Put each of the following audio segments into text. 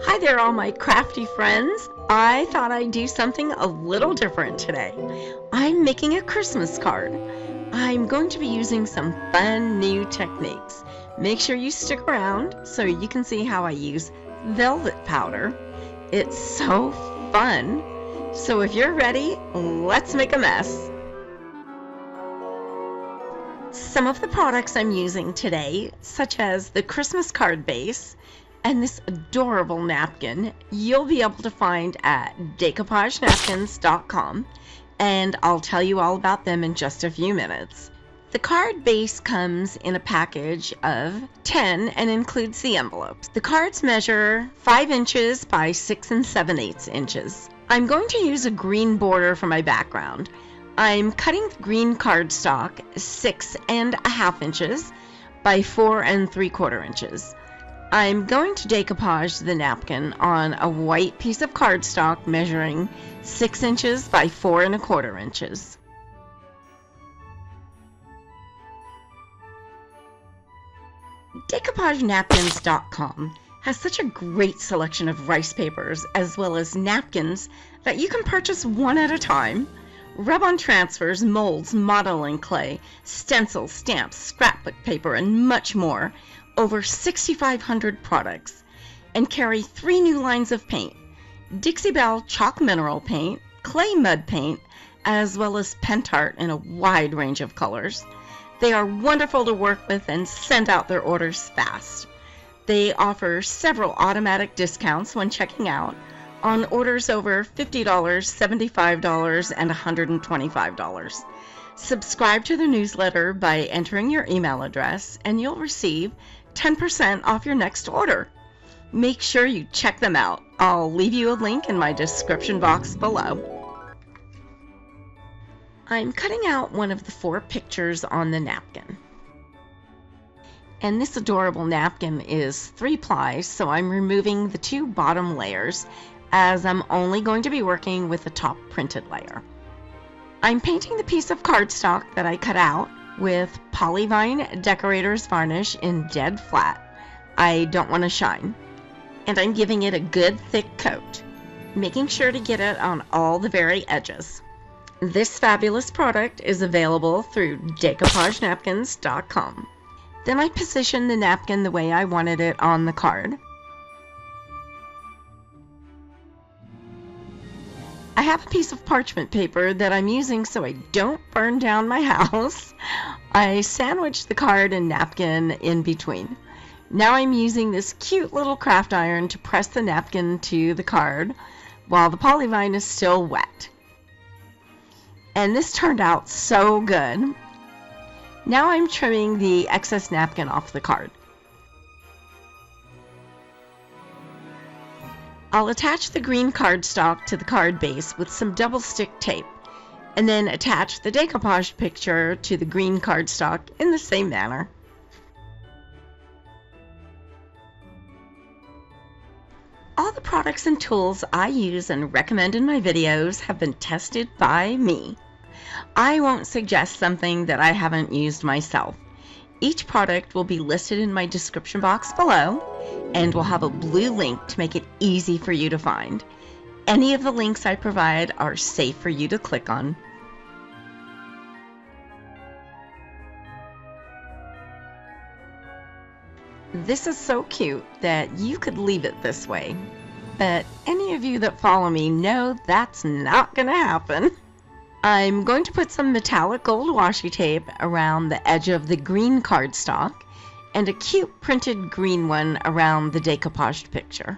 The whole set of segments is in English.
Hi there, all my crafty friends. I thought I'd do something a little different today. I'm making a Christmas card. I'm going to be using some fun new techniques. Make sure you stick around so you can see how I use velvet powder. It's so fun. So if you're ready, let's make a mess. Some of the products I'm using today, such as the Christmas card base and this adorable napkin, you'll be able to find at decoupagenapkins.com, and I'll tell you all about them in just a few minutes. The card base comes in a package of 10 and includes the envelopes. The cards measure 5 inches by 6 7/8 inches. I'm going to use a green border for my background. I'm cutting the green cardstock 6 1/2 inches by 4 3/4 inches. I'm going to decoupage the napkin on a white piece of cardstock measuring 6 inches by 4 1/4 inches. Decoupagenapkins.com has such a great selection of rice papers as well as napkins that you can purchase one at a time. Rub-on transfers, molds, modeling clay, stencils, stamps, scrapbook paper, and much more. Over 6,500 products, and carry 3 new lines of paint: Dixie Belle chalk mineral paint, clay mud paint, as well as Pentart in a wide range of colors. They are wonderful to work with and send out their orders fast. They offer several automatic discounts when checking out on orders over $50, $75, and $125. Subscribe to the newsletter by entering your email address and you'll receive 10% off your next order. Make sure you check them out. I'll leave you a link in my description box below. I'm cutting out one of the 4 pictures on the napkin. And this adorable napkin is 3-ply, so I'm removing the 2 bottom layers as I'm only going to be working with the top printed layer. I'm painting the piece of cardstock that I cut out with Polyvine Decorator's Varnish in dead flat. I don't want to shine. And I'm giving it a good thick coat, making sure to get it on all the very edges. This fabulous product is available through decoupagenapkins.com. Then I position the napkin the way I wanted it on the card. I have a piece of parchment paper that I'm using so I don't burn down my house. I sandwiched the card and napkin in between. Now I'm using this cute little craft iron to press the napkin to the card while the polyvine is still wet. And this turned out so good. Now I'm trimming the excess napkin off the card. I'll attach the green cardstock to the card base with some double stick tape, and then attach the decoupage picture to the green cardstock in the same manner. All the products and tools I use and recommend in my videos have been tested by me. I won't suggest something that I haven't used myself. Each product will be listed in my description box below, and will have a blue link to make it easy for you to find. Any of the links I provide are safe for you to click on. This is so cute that you could leave it this way, but any of you that follow me know that's not going to happen. I'm going to put some metallic gold washi tape around the edge of the green cardstock and a cute printed green one around the decoupaged picture.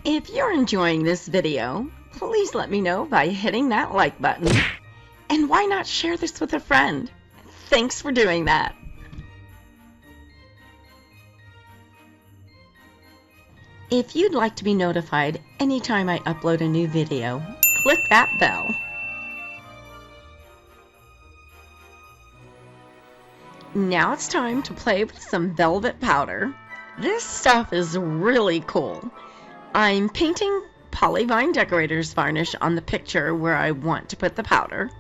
If you're enjoying this video, please let me know by hitting that like button. And why not share this with a friend? Thanks for doing that. If you'd like to be notified anytime I upload a new video, click that bell. Now it's time to play with some velvet powder. This stuff is really cool. I'm painting Polyvine Decorator's Varnish on the picture where I want to put the powder.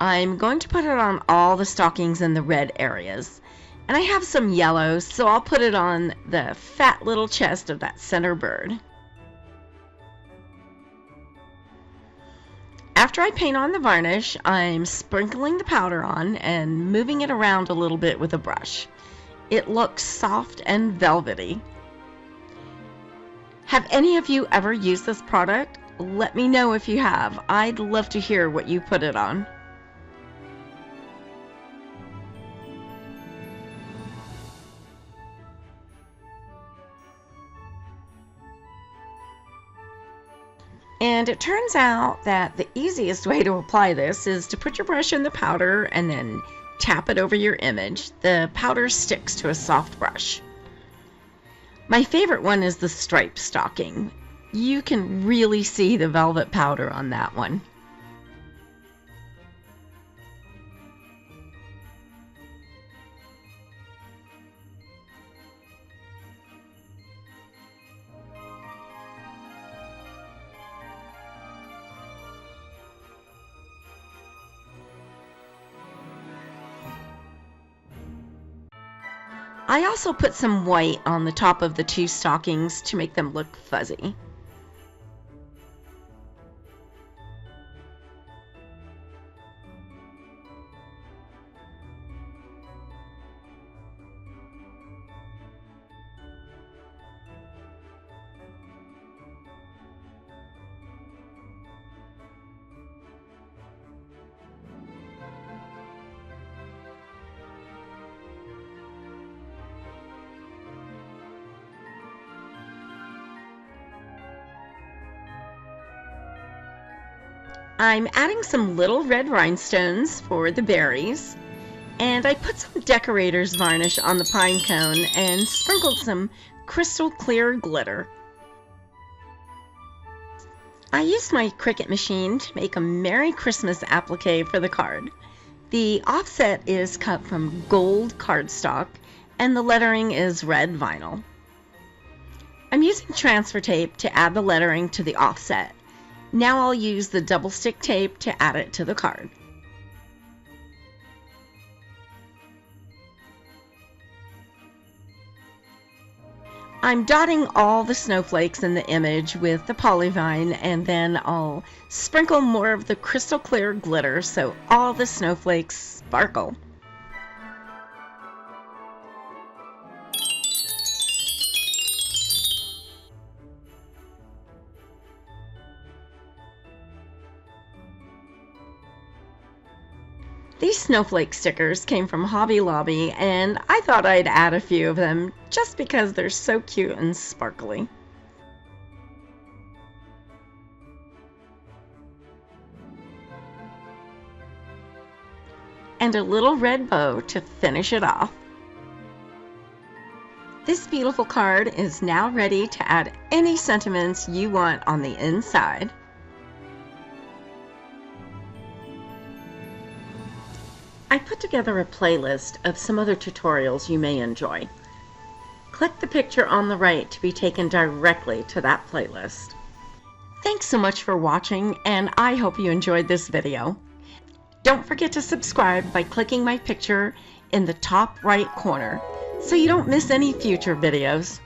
I'm going to put it on all the stockings in the red areas. And I have some yellows, so I'll put it on the fat little chest of that center bird. After I paint on the varnish, I'm sprinkling the powder on and moving it around a little bit with a brush. It looks soft and velvety. Have any of you ever used this product? Let me know if you have. I'd love to hear what you put it on. And it turns out that the easiest way to apply this is to put your brush in the powder and then tap it over your image. The powder sticks to a soft brush. My favorite one is the striped stocking. You can really see the velvet powder on that one. I also put some white on the top of the two stockings to make them look fuzzy. I'm adding some little red rhinestones for the berries, and I put some decorator's varnish on the pine cone and sprinkled some crystal clear glitter. I used my Cricut machine to make a Merry Christmas applique for the card. The offset is cut from gold cardstock and the lettering is red vinyl. I'm using transfer tape to add the lettering to the offset. Now I'll use the double stick tape to add it to the card. I'm dotting all the snowflakes in the image with the polyvine, and then I'll sprinkle more of the crystal clear glitter so all the snowflakes sparkle. These snowflake stickers came from Hobby Lobby, and I thought I'd add a few of them just because they're so cute and sparkly. And a little red bow to finish it off. This beautiful card is now ready to add any sentiments you want on the inside. I put together a playlist of some other tutorials you may enjoy. Click the picture on the right to be taken directly to that playlist. Thanks so much for watching, and I hope you enjoyed this video. Don't forget to subscribe by clicking my picture in the top right corner so you don't miss any future videos.